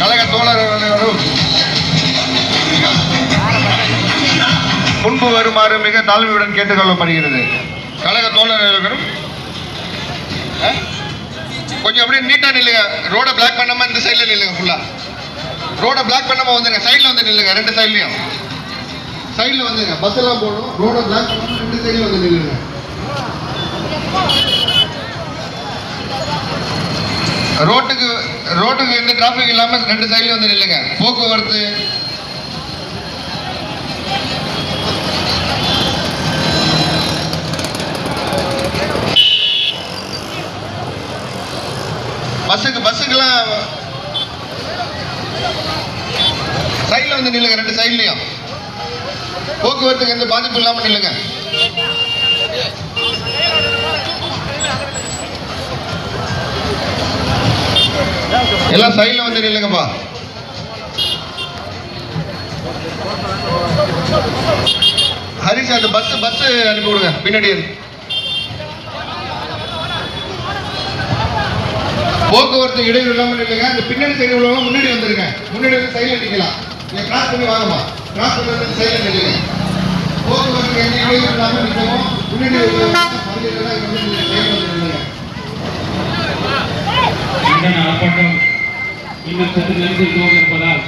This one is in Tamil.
கழக தோழர்களும் முன்பு வருமாறு மிக தாழ்மையுடன் கேட்டுக்கொள்ளப்படுகிறது. கழக தோழர்களும் கொஞ்சம் அப்படியே நீட்டா நில்லுங்க. ரோட பிளாக் பண்ணாம இந்த சைட்ல நில்லுங்க. ஃபுல்லா ரோட பிளாக் பண்ணாம வந்துருங்க. சைட்ல வந்து நில்லுங்க. ரெண்டு சைட்லயும் சைட்ல வந்துருங்க. பஸ் எல்லாம் போடணும். ரோட பிளாக் பண்ணாம ரெண்டு சைட்ல வந்து நில்லுங்க. ரோட்டுக்கு எந்த டிராபிக் இல்லாம ரெண்டு சைட்ல வந்து நில்லுங்க. போக்குவரத்து பஸ்ஸுக்கெல்லாம் சைட்ல வந்து நில்லுங்க. ரெண்டு சைட்லயும் போக்குவரத்துக்கு எந்த பாதிப்பு இல்லாம நில்லுங்க. எல்லாம் சைட்ல வந்து நில்லுங்கப்பா. ஹரிஷ் அந்த பஸ் அனுப்பி விடுங்க. பின்னாடி போக்குவரத்து இடையூறு இல்லாம நில்லுங்க. அந்த பின்னாடி சைடு உள்ளவங்க முன்னாடி வந்துருங்க. முன்னாடி வந்து சைட்ல நிக்கலாம். நீங்க கிராஸ் பண்ணி வாங்கம்மா. கிராஸ் பண்ணி சைட்ல நில்லுங்க. போக்குவரத்து எந்த இடையூறு இல்லாம நிற்கவும். முன்னாடி ஆர்ப்பாட்டம் இன்னும் சற்று நேரத்தில் துவங்க இருப்பதால்